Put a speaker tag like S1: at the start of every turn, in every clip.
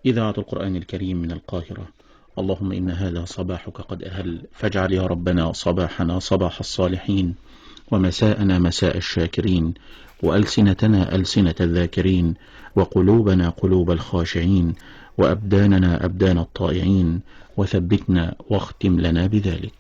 S1: إذاعة القرآن الكريم من القاهرة. اللهم إن هذا صباحك قد أهل، فاجعل يا ربنا صباحنا صباح الصالحين، ومساءنا مساء الشاكرين، وألسنتنا ألسنة الذاكرين، وقلوبنا قلوب الخاشعين، وأبداننا أبدان الطائعين، وثبتنا واختم لنا بذلك.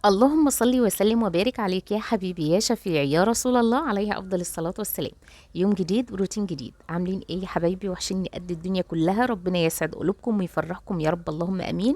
S2: اللهم صل وسلم وبارك عليك يا حبيبي يا شفيعي يا رسول الله، عليه افضل الصلاه والسلام. يوم جديد وروتين جديد. عاملين ايه يا حبايبي؟ وحشني قد الدنيا كلها. ربنا يسعد قلوبكم ويفرحكم يا رب، اللهم امين.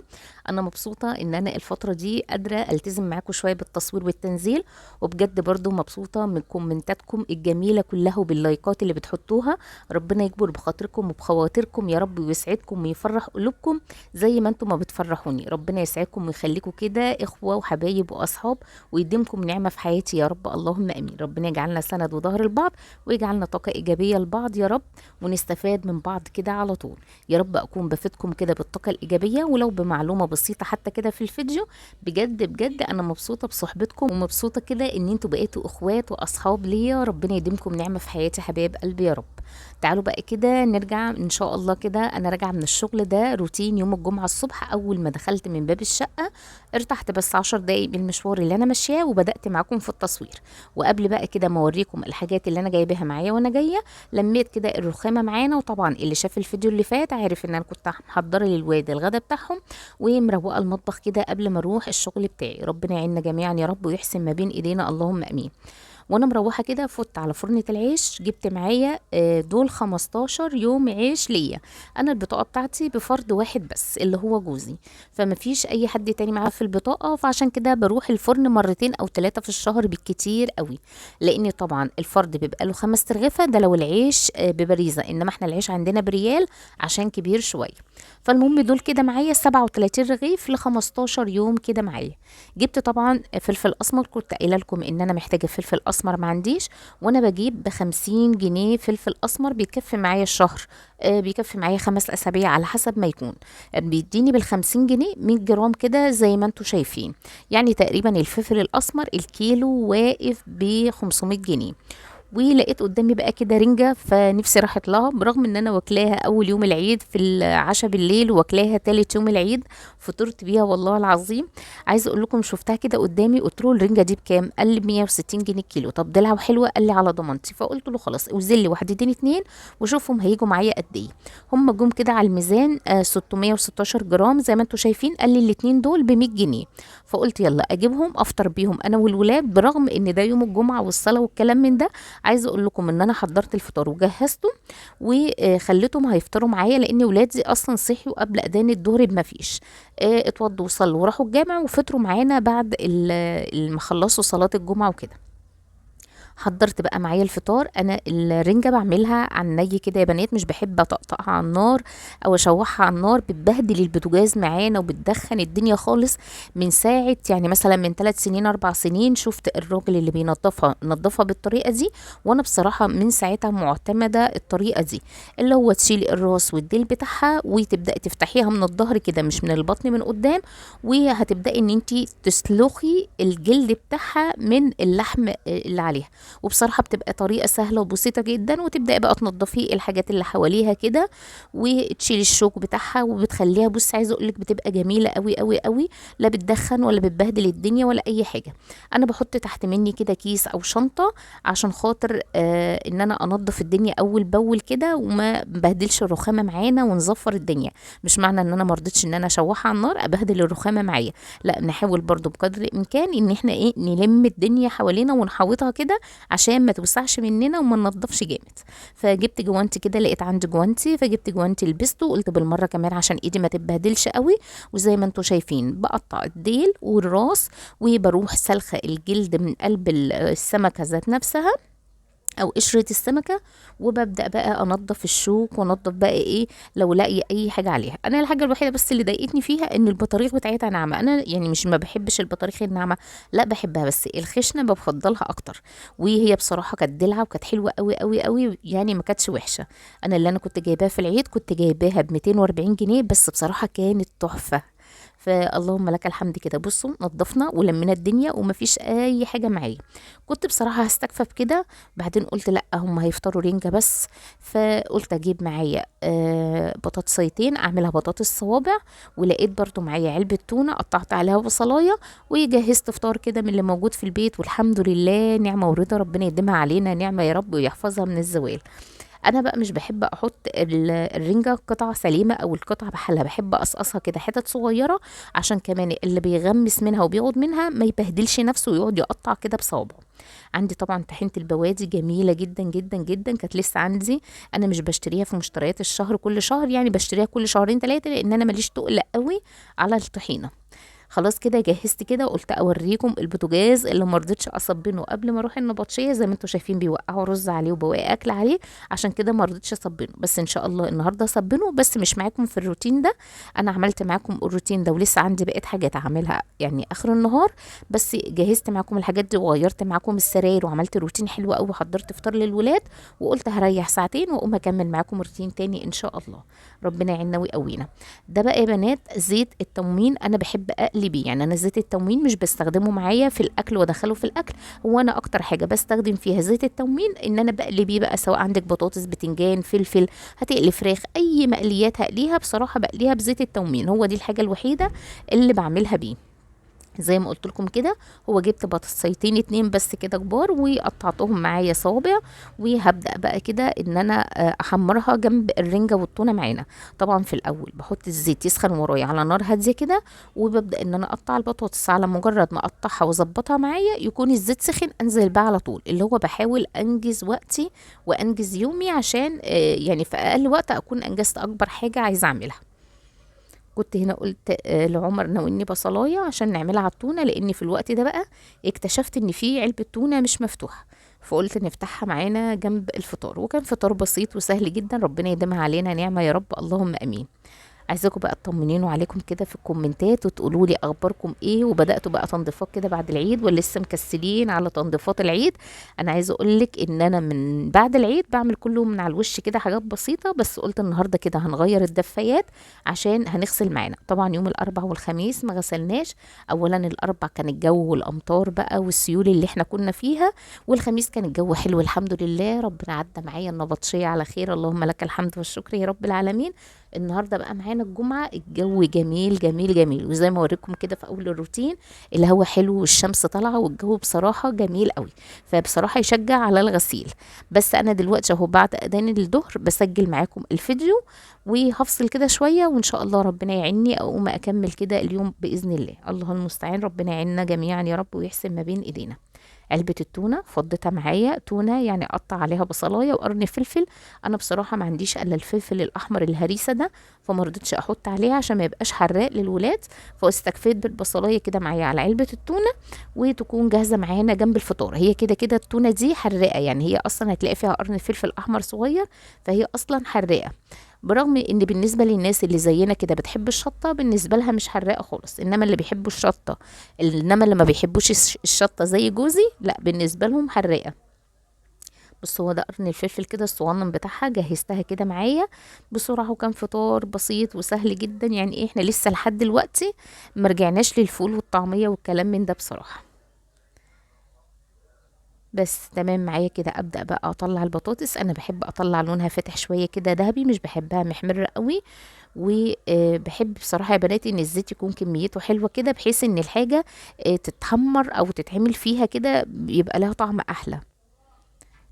S2: انا مبسوطه ان انا الفتره دي قادره التزم معاكم شويه بالتصوير والتنزيل، وبجد برضو مبسوطه من كومنتاتكم الجميله كلها وباللايكات اللي بتحطوها. ربنا يكبر بخاطركم وبخواطركم يا رب، ويسعدكم ويفرح قلوبكم زي ما انتم ما بتفرحوني. ربنا يسعدكم ويخليكم كده اخوه وحبايب واصحاب، ويديمكم نعمه في حياتي يا رب، اللهم امين. ربنا يجعلنا سند وظهر لبعض، ويجعلنا طاقه ايجابيه لبعض يا رب، ونستفاد من بعض كده على طول. يا رب اكون بفيدكم كده بالطاقه الايجابيه، ولو بمعلومه بسيطه حتى كده في الفيديو. بجد بجد انا مبسوطه بصحبتكم، ومبسوطه كده ان انتوا بقيتوا اخوات واصحاب ليا. ربنا يديمكم نعمه في حياتي حبايب قلبي يا رب. تعالوا بقى كده نرجع ان شاء الله. كده انا راجعه من الشغل، ده روتين يوم الجمعه الصبح. اول ما دخلت من باب الشقه ارتحت بس 10 دقايق من المشوار اللي انا ماشياه، وبدات معاكم في التصوير. وقبل بقى كده ما اوريكم الحاجات اللي انا جايباها معايا وانا جايه، لميت كده الرخامه معانا. وطبعا اللي شاف الفيديو اللي فات عارف ان انا كنت محضره للواد الغدا بتاعهم، ومروقه المطبخ كده قبل ما اروح الشغل بتاعي. ربنا يعيننا جميعا يا رب، ويحسن ما بين ايدينا، اللهم امين. وانا مروحه كده فت على فرنة العيش، جبت معايا دول 15 يوم عيش ليا. انا البطاقه بتاعتي بفرد واحد بس اللي هو جوزي، فما فيش اي حد تاني معاه في البطاقه. فعشان كده بروح الفرن مرتين او 3 في الشهر بالكتير قوي، لان طبعا الفرد بيبقى له 5 ترغيفه، ده لو العيش ببريزه، انما احنا العيش عندنا بريال عشان كبير شويه. فالمهم دول كده معايا 37 رغيف ل 15 يوم كده معايا. جبت طبعا فلفل اسمر، كنت قايله لكم ان انا محتاجه فلفل اسمر ما عنديش، وانا بجيب ب50 جنيه فلفل اسمر بيكفي معايا الشهر. بيكفي معايا 5 اسابيع على حسب ما يكون. بيديني بال50 جنيه 100 جرام كده زي ما انتم شايفين. يعني تقريبا الفلفل الاسمر الكيلو واقف ب500 جنيه. ولقيت قدامي بقى كده رنجة، فنفسي راحت لها، برغم ان انا واكلاها اول يوم العيد في العشاء بالليل، واكلاها تالت يوم العيد فطرت بيها والله العظيم. عايزه اقول لكم شفتها كده قدامي، قلت له الرنجة دي بكام؟ قال لي 160 جنيه الكيلو. طب دلع وحلوه؟ قال لي على ضمانتي. فقلت له خلاص اوزن لي وحدتين اتنين وشوفهم هيجوا معايا قد ايه. هم جم كده على الميزان 616 جرام زي ما انتم شايفين. قال لي الاتنين دول ب 100 جنيه. فقلت يلا اجيبهم افطر بيهم انا والولاد، برغم ان ده يوم الجمعه والصلاه والكلام من ده. عايزه اقول لكم ان انا حضرت الفطار وجهزته وخليتهم هيفطروا معايا، لان ولادي اصلا صحيوا قبل اذان الظهر بما فيش. اتوضوا وصلوا وراحوا الجامع وفطروا معانا بعد ما خلصوا صلاه الجمعه وكده. حضرت بقى معايا الفطار. انا الرنجه بعملها على الني كده يا بنات، مش بحب اطقطقها على النار او اشوحها على النار، بتبهدل البوتاجاز معانا وبتدخن الدنيا خالص. من ساعه يعني مثلا من 3 سنين 4 سنين شفت الراجل اللي بينظفها نظفها بالطريقه دي، وانا بصراحه من ساعتها معتمده الطريقه دي، اللي هو تشيلي الراس والديل بتاعها وتبداي تفتحيها من الظهر كده مش من البطن من قدام، وهتبداي ان انت تسلخي الجلد بتاعها من اللحم اللي عليها. وبصراحه بتبقى طريقه سهله وبسيطه جدا، وتبداي بقى تنضفي الحاجات اللي حواليها كده وتشيلي الشوك بتاعها وبتخليها. بص عايزه اقول لك بتبقى جميله قوي قوي قوي، لا بتدخن ولا بتبهدل الدنيا ولا اي حاجه. انا بحط تحت مني كده كيس او شنطه عشان خاطر ان انا انضف الدنيا اول باول كده، وما بهدلش الرخامه معانا ونزفر الدنيا. مش معنى ان انا مرضتش ان انا اشوحها على النار ابهدل الرخامه معايا، لا، نحاول برضو بقدر الامكان ان احنا ايه نلم الدنيا حوالينا ونحوطها كده عشان ما توسعش مننا وما ننضفش جامد. فجبت جوانتي كده، لقيت عندي جوانتي، فجبت جوانتي لبسته، وقلت بالمره كمان عشان ايدي ما تتبهدلش قوي. وزي ما انتم شايفين بقطع الديل والراس، وبروح سلخه الجلد من قلب السمكه ذات نفسها او قشرة السمكة، وببدأ بقى انضف الشوك وانضف بقى ايه لو لاقي اي حاجة عليها. انا الحاجة الوحيدة بس اللي ضايقتني فيها ان البطاريخ بتاعتها ناعمة. انا يعني مش ما بحبش البطاريخ الناعمة، لا بحبها، بس الخشنة بفضلها اكتر. وهي بصراحة كانت دلعة وكانت حلوة قوي قوي قوي، يعني ما كانتش وحشة. انا اللي انا كنت جايباها في العيد كنت جايباها ب 240 جنيه، بس بصراحة كانت تحفة. فاللهم لك الحمد كده. بصوا نظفنا ولمينا الدنيا ومفيش اي حاجه معايا. كنت بصراحه هستكفى بكده، بعدين قلت لا هم هيفطروا رنجه بس، فقلت اجيب معايا بطاطسيتين اعملها بطاطس صوابع. ولقيت برضو معايا علبه تونه قطعت عليها بصلايه، وجهزت فطار كده من اللي موجود في البيت. والحمد لله نعمه ورضا، ربنا يديمها علينا نعمه يا رب ويحفظها من الزوال. انا بقى مش بحب احط الرنجة قطع سليمة او القطع بحالها، بحب اقصقصها كده حتت صغيرة، عشان كمان اللي بيغمس منها وبيقعد منها ما يبهدلش نفسه ويقعد يقطع كده بصوابعه. عندي طبعا طحينة البوادي جميلة جدا جدا جدا، كانت لسه عندي. انا مش بشتريها في مشتريات الشهر كل شهر، يعني بشتريها كل شهرين ثلاثة، لان انا ماليش تقل قوي على الطحينة. خلاص كده جهزت كده، وقلت اوريكم البوتاجاز اللي ما رضيتش اصبنه قبل ما اروح النبطشيه. زي ما انتم شايفين بيوقعوا رز عليه وبواقي اكل عليه، عشان كده ما رضيتش اصبنه. بس ان شاء الله النهارده اصبنه، بس مش معاكم في الروتين ده. انا عملت معاكم الروتين ده ولسه عندي بقيت حاجات هعملها يعني اخر النهار، بس جهزت معاكم الحاجات دي وغيرت معاكم السراير وعملت روتين حلو قوي وحضرت فطار للولاد، وقلت هريح ساعتين واقوم اكمل معاكم روتين تاني ان شاء الله. ربنا يعيننا ويقوينا. ده بقى يا بنات زيت التموين، انا بحب اقلي بيه. يعني انا زيت التموين مش بستخدمه معايا في الاكل وادخله في الاكل، هو انا اكتر حاجه بستخدم فيها زيت التموين ان انا بقلي بيه بقى، سواء عندك بطاطس بتنجان فلفل، هتقلي فراخ، اي مقليات هقليها بصراحه بقليها بزيت التموين. هو دي الحاجه الوحيده اللي بعملها بيه. زي ما قلت لكم كده، هو جبت بطاطسيتين اتنين بس كده كبار وقطعتهم معايا صوابع، وهبدأ بقى كده ان انا احمرها جنب الرنجة والتونة معانا. طبعا في الاول بحط الزيت يسخن ورايا على نار هادية كده، وببدأ ان انا اقطع البطاطس. على مجرد ما اقطعها واظبطها معايا يكون الزيت سخن، انزل بقى على طول، اللي هو بحاول انجز وقتي وانجز يومي، عشان يعني في اقل وقت اكون انجزت اكبر حاجة عايزة اعملها. كنت هنا قلت لعمر ناولني بصلايه عشان نعملها على التونه، لان في الوقت ده بقى اكتشفت ان في علبه تونه مش مفتوحه، فقلت نفتحها معانا جنب الفطار. وكان فطار بسيط وسهل جدا، ربنا يديمها علينا نعمه يا رب، اللهم امين. عايزاكم بقى تطمنينوا عليكم كده في الكومنتات وتقولوا لي اخباركم ايه، وبداتوا بقى تنظيفات كده بعد العيد ولا لسه مكسلين على تنظيفات العيد. انا عايزه اقول لك ان انا من بعد العيد بعمل كله من على الوش كده حاجات بسيطه، بس قلت النهارده كده هنغير الدفايات عشان هنغسل معانا. طبعا يوم الاربع والخميس ما غسلناش. اولا الاربع كان الجو والامطار بقى والسيول اللي احنا كنا فيها، والخميس كان الجو حلو الحمد لله، ربنا عدى معايا النبطشيه على خير، اللهم لك الحمد والشكر يا رب العالمين. النهارده بقى معانا الجمعه، الجو جميل جميل جميل، وزي ما اوريكم كده في اول الروتين الهوا حلو والشمس طالعه والجو بصراحه جميل قوي، فبصراحه يشجع على الغسيل. بس انا دلوقتي اهو بعد اذان الظهر بسجل معاكم الفيديو، وهفصل كده شويه وان شاء الله ربنا يعيني اقوم اكمل كده اليوم باذن الله. الله المستعان، ربنا يعيننا جميعا يا رب ويحسن ما بين ايدينا. علبة التونة فضيتها معايا، تونة يعني اقطع عليها بصلاية وقرن فلفل. انا بصراحة ما عنديش الا الفلفل الاحمر الهريسة ده، فما رضيتش احط عليه عشان ما يبقاش حراق للولاد، فاستكفيت بالبصلاية كده معايا على علبة التونة، وتكون جاهزة معانا جنب الفطار. هي كده كده التونة دي حراقة، يعني هي اصلا هتلاقي فيها قرن فلفل احمر صغير، فهي اصلا حراقة. برغم ان بالنسبه للناس اللي زينا كده بتحب الشطه، بالنسبه لها مش حراقه خالص، انما اللي بيحبوا الشطه، انما اللي ما بيحبوش الشطه زي جوزي لا بالنسبه لهم حراقه. بس هو ده قرن الفلفل كده الصغنن بتاعها، جهزتها كده معايا بسرعه، وكان فطار بسيط وسهل جدا. يعني ايه احنا لسه لحد دلوقتي مرجعناش للفول والطعميه والكلام من ده بصراحه. بس تمام معايا كده، ابدا بقى اطلع البطاطس. انا بحب اطلع لونها فاتح شويه كده ذهبي، مش بحبها محمره قوي. وبحب بصراحه يا بناتي ان الزيت يكون كميته حلوه كده، بحيث ان الحاجه تتحمر او تتعمل فيها كده يبقى لها طعم احلى.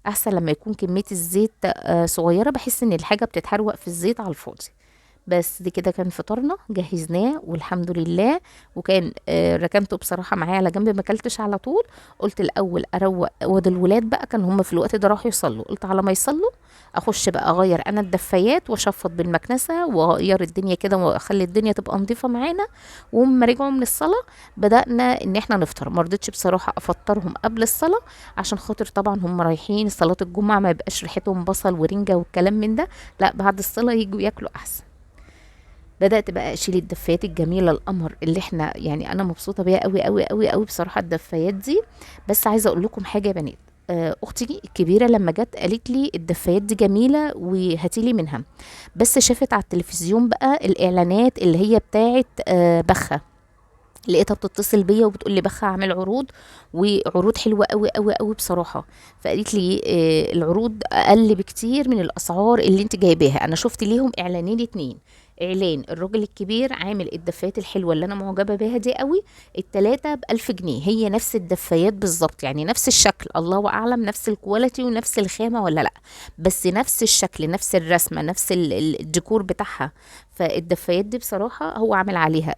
S2: احسن لما يكون كميه الزيت صغيره، بحس ان الحاجه بتتحروق في الزيت على الفاضي. بس دي كده كان فطارنا جهزناه والحمد لله. وكان ركنته بصراحه معايا على جنب، ما اكلتش على طول. قلت الاول اروق واد الولاد بقى، كان هم في الوقت ده راحوا يصلوا، قلت على ما يصلوا اخش بقى اغير انا الدفايات واشفط بالمكنسه واغير الدنيا كده واخلي الدنيا تبقى نظيفه معانا. وهم رجعوا من الصلاه بدانا ان احنا نفطر. ما رضيتش بصراحه افطرهم قبل الصلاه عشان خاطر طبعا هم رايحين صلاه الجمعه ما يبقاش ريحتهم بصل ورنجه والكلام من ده، لا بعد الصلاه يجوا ياكلوا احسن. بدأت بقى اشيل الدفايات الجميلة القمر اللي احنا يعني انا مبسوطة بيها قوي قوي قوي قوي بصراحة الدفايات دي. بس عايزة اقول لكم حاجة يا بنات، اختي الكبيرة لما جت قالت لي الدفايات دي جميلة وهاتي لي منها. بس شافت على التلفزيون بقى الاعلانات اللي هي بتاعت بخة، لقيتها بتتصل بيا وبتقول لي بخ اعمل عروض، وعروض حلوه قوي قوي قوي بصراحه. فقالت لي العروض اقل بكتير من الاسعار اللي انت جايباها. انا شفت ليهم اعلانين اتنين، اعلان الراجل الكبير عامل الدفايات الحلوه اللي انا معجبه بيها دي قوي، التلاتة ب1000 جنيه، هي نفس الدفايات بالظبط، يعني نفس الشكل، الله اعلم نفس الكواليتي ونفس الخامه ولا لا، بس نفس الشكل نفس الرسمه نفس الديكور بتاعها. فالدفايات دي بصراحة هو عامل عليها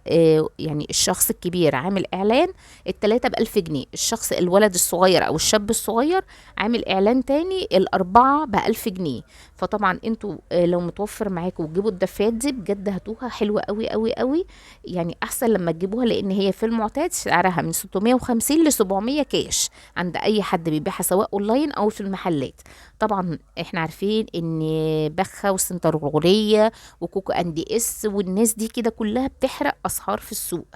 S2: يعني الشخص الكبير عامل إعلان التلاتة ب1000 جنيه، الشخص الولد الصغير أو الشاب الصغير عامل إعلان تاني الأربعة ب1000 جنيه. فطبعا انتوا لو متوفر معاكم وتجيبوا الدفايات دي بجد هاتوها حلوة قوي قوي قوي، يعني أحسن لما تجيبوها، لأن هي في المعتاد سعرها من 650 ل 700 كاش عند أي حد بيبيعها سواء أونلاين أو في المحلات. طبعا احنا عارفين ان بخة وسنتر غورية وكوكو اندي اس والناس دي كده كلها بتحرق اسعار في السوق.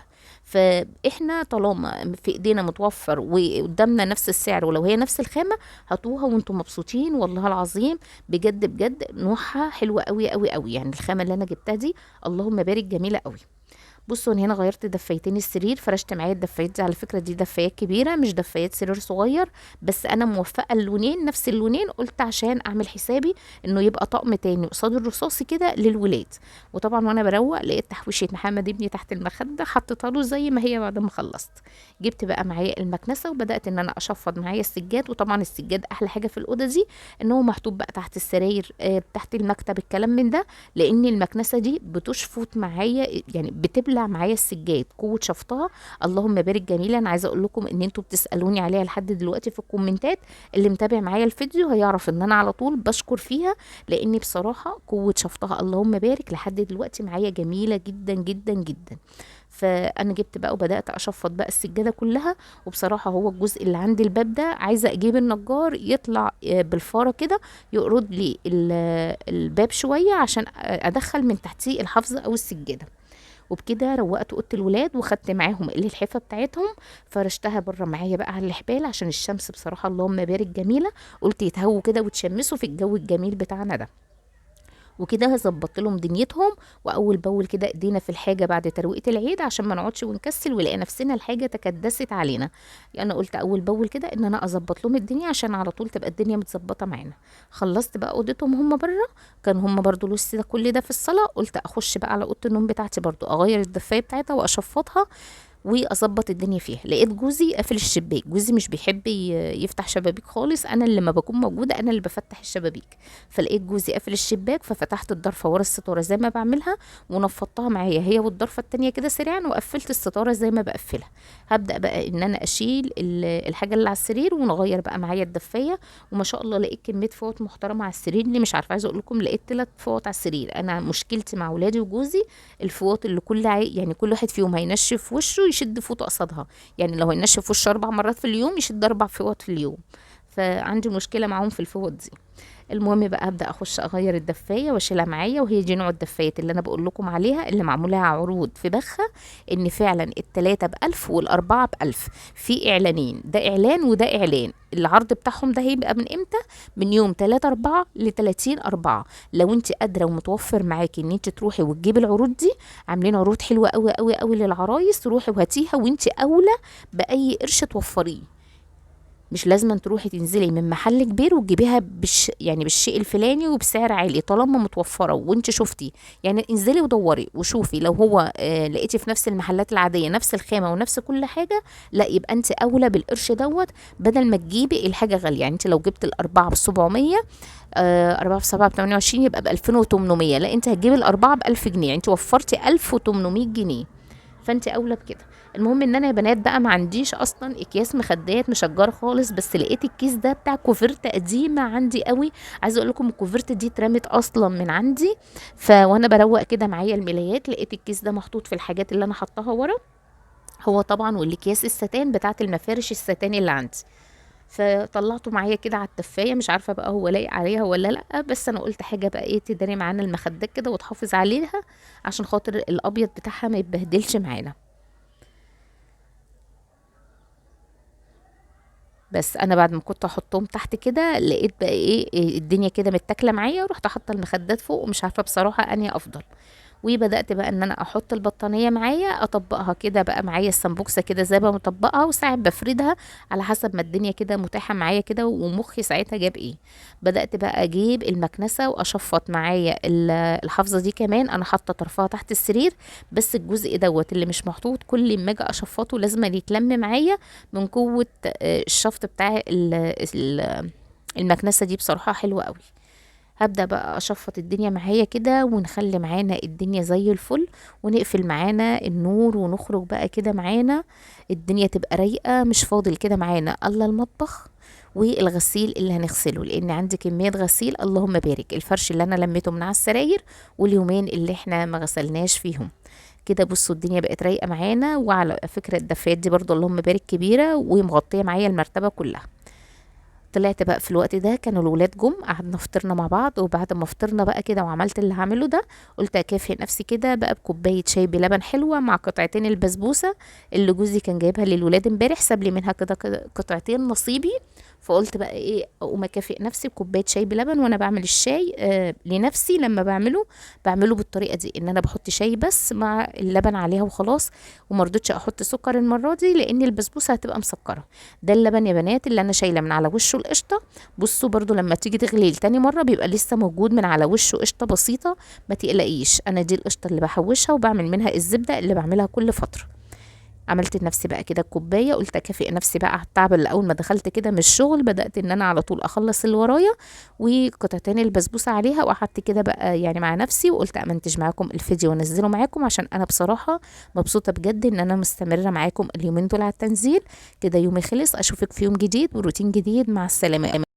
S2: فاحنا طالما في ايدينا متوفر وقدامنا نفس السعر ولو هي نفس الخامة هاتوها وانتم مبسوطين والله العظيم. بجد بجد نوعها حلوة قوي قوي قوي، يعني الخامة اللي انا جبتها دي اللهم بارك جميلة قوي. بصوا انا هنا غيرت دفايتين السرير، فرشت معايا الدفايات دي، على فكره دي دفايات كبيره مش دفايات سرير صغير، بس انا موفقه اللونين نفس اللونين، قلت عشان اعمل حسابي انه يبقى طقم تاني قصاد الرصاصي كده للولاد. وطبعا وانا بروق لقيت تحويشه محمد ابني تحت المخده حطيتها له زي ما هي بعد ما خلصت. جبت بقى معايا المكنسه وبدات ان انا اشفط معايا السجاد. وطبعا السجاد احلى حاجه في الاوضه دي ان هو محطوط بقى تحت السراير تحت المكتب الكلام من ده، لان المكنسه دي بتشفط معايا يعني بتبلع معايا السجاد قوه شفطها اللهم بارك جميله. انا عايزه اقول لكم ان انتوا بتسالوني عليها لحد دلوقتي في الكومنتات، اللي متابع معايا الفيديو هيعرف ان انا على طول بشكر فيها، لاني بصراحه قوه شفطها اللهم بارك لحد دلوقتي معايا جميله جدا جدا جدا. فانا جبت بقى وبدات اشفط بقى السجاده كلها. وبصراحه هو الجزء اللي عند الباب ده عايزه اجيب النجار يطلع بالفاره كده يقرض لي الباب شويه عشان ادخل من تحتيه الحفظ او السجاده. وبكده روقت اوضه الولاد وخدت معاهم الحفه بتاعتهم فرشتها بره معايا بقى على الحبال عشان الشمس بصراحه اللهم بارك جميله، قلت يتهووا كده وتشمسوا في الجو الجميل بتاعنا ده. وكده ظبطت لهم دنيتهم، واول باول كده ايدينا في الحاجه بعد ترويقه العيد عشان ما نقعدش ونكسل ونلاقي نفسنا الحاجه تكدست علينا. يعني انا قلت اول باول كده ان انا اظبط لهم الدنيا عشان على طول تبقى الدنيا متظبطه معانا. خلصت بقى اوضتهم هم بره، كان هم برضو لسه كل ده في الصلاه، قلت اخش بقى على اوضه النوم بتاعتي برضو اغير الدفايه بتاعتها واشفطها واظبط الدنيا فيها. لقيت جوزي قافل الشباك، جوزي مش بيحب يفتح شبابيك خالص، انا اللي ما بكون موجوده انا اللي بفتح الشبابيك. فلقيت جوزي قافل الشباك ففتحت الضرفه ورا الستاره زي ما بعملها ونفضتها معايا هي والضرفه التانية كده سريعا وقفلت الستاره زي ما بقفلها. هبدا بقى ان انا اشيل الحاجه اللي على السرير ونغير بقى معايا الدفايه. وما شاء الله لقيت كميه فوط محترمه على السرير اللي مش عارفه عايزه اقول لكم لقيت 3 فوط على السرير. انا مشكلتي مع ولادي وجوزي الفوط اللي يعني كل واحد فيهم هينشف وشه يشد فوطه قصادها، يعني لو هينشف وشه 4 مرات في اليوم يشد 4 فوط في اليوم، فعندي مشكله معاهم في الفوط دي. المهم بقى ابدا اخش اغير الدفايه واشيلها معايا، وهي دي نوع الدفايات اللي انا بقول لكم عليها اللي معمولها عروض في بخه، ان فعلا التلاتة ب1000 والاربعه ب1000. في اعلانين، ده اعلان وده اعلان، العرض بتاعهم ده هيبقى من امتى؟ من يوم 3/4 ل 30/4. لو انت قادره ومتوفر معاكي ان انت تروحي وتجيبي العروض دي، عاملين عروض حلوه قوي قوي قوي للعرايس، روحي وهاتيها وانت اولى باي قرش توفريه. مش لازم تروحي تنزلي من محل كبير وتجيبيها يعني بالشيء الفلاني وبسعر عالي، طالما متوفره وانت شفتي. يعني انزلي ودوري وشوفي، لو هو لقيتي في نفس المحلات العاديه نفس الخامه ونفس كل حاجه، لا يبقى انت اولى بالقرش دوت، بدل ما تجيبي الحاجه غاليه. يعني انت لو جبت الاربعه ب 700، 4 في 7 ب 28، يبقى ب 2800. لا انت هتجيبي الاربعه ب 1000 جنيه، يعني انت وفرتي 1800 جنيه، فانت اولى بكده. المهم ان انا يا بنات بقى ما عنديش اصلا اكياس مخدات مشجره خالص، بس لقيت الكيس ده بتاع كوفرته قديمه عندي قوي. عايزه اقول لكم الكوفرته دي اترمت اصلا من عندي، وانا بروق كده معايا الملايات لقيت الكيس ده محطوط في الحاجات اللي انا حطاها ورا. هو طبعا والاكياس الستان بتاعت المفارش الستان اللي عندي، فطلعته معايا كده على التفايه. مش عارفه بقى هو لايق عليها ولا لا، بس انا قلت حاجه بقى ايه تداري معانا المخدات كده وتحافظ عليها، عشان خاطر الابيض بتاعها ما يتبهدلش معانا. بس انا بعد ما كنت احطهم تحت كده لقيت بقى إيه الدنيا كده متاكله معايا، ورحت حاطه المخدات فوق، ومش عارفه بصراحه انهي افضل. وبدات بقى ان انا احط البطانيه معايا اطبقها كده بقى معايا السمبوكسه كده زي ما مطبقها، وساعات بفردها على حسب ما الدنيا كده متاحه معايا كده، ومخي ساعتها جاب ايه. بدات بقى اجيب المكنسه واشفط معايا الحافظه دي، كمان انا حاطه طرفها تحت السرير، بس الجزء دوت اللي مش محطوط كل ما اجي اشفطه لازم يتلم معايا من قوه الشفط بتاع المكنسه دي، بصراحه حلوه قوي. هبدأ بقى أشفط الدنيا معايا كده، ونخلي معانا الدنيا زي الفل، ونقفل معانا النور، ونخرج بقى كده معانا الدنيا تبقى رايقة، مش فاضل كده معانا الا المطبخ والغسيل اللي هنغسله، لان عندي كمية غسيل اللهم بارك. الفرش اللي انا لميته من على السراير، واليومين اللي احنا ما غسلناش فيهم كده. بصوا الدنيا بقت رايقة معانا. وعلى فكرة الدفايات دي برضو اللهم بارك كبيرة ومغطية معايا المرتبة كلها. طلعت بقى في الوقت ده كانوا الولاد جم، قعدنا فطرنا مع بعض، وبعد ما فطرنا بقى كده وعملت اللي هعمله ده، قلت اكافئ نفسي كده بقى بكوبايه شاي بلبن حلوه مع قطعتين البسبوسه اللي جوزي كان جايبها للولاد امبارح، ساب لي منها كده قطعتين نصيبي. فقلت بقى ايه اقوم اكافئ نفسي بكوبايه شاي بلبن. وانا بعمل الشاي لنفسي لما بعمله بالطريقه دي، ان انا بحط شاي بس مع اللبن عليها وخلاص، ومرضتش احط سكر المره دي لان البسبوسه هتبقى مسكره. ده اللبن يا بنات اللي انا شايله من على وشه القشطه. بصوا برضو لما تيجي تغلي تاني مره بيبقى لسه موجود من على وشه قشطه بسيطه، ما تقلقيش، انا دي القشطه اللي بحوشها وبعمل منها الزبده اللي بعملها كل فتره. عملت لنفسي بقى كده الكوبايه، قلت اكافئ نفسي بقى على التعب اللي اول ما دخلت كده من الشغل بدات ان انا على طول اخلص اللي ورايا، وقطعتين البسبوسه عليها، وقعدت كده بقى يعني مع نفسي، وقلت امنتج معاكم الفيديو وانزله معاكم، عشان انا بصراحه مبسوطه بجد ان انا مستمره معاكم اليومين دول على التنزيل. كده يومي خلص، اشوفك في يوم جديد وروتين جديد، مع السلامه.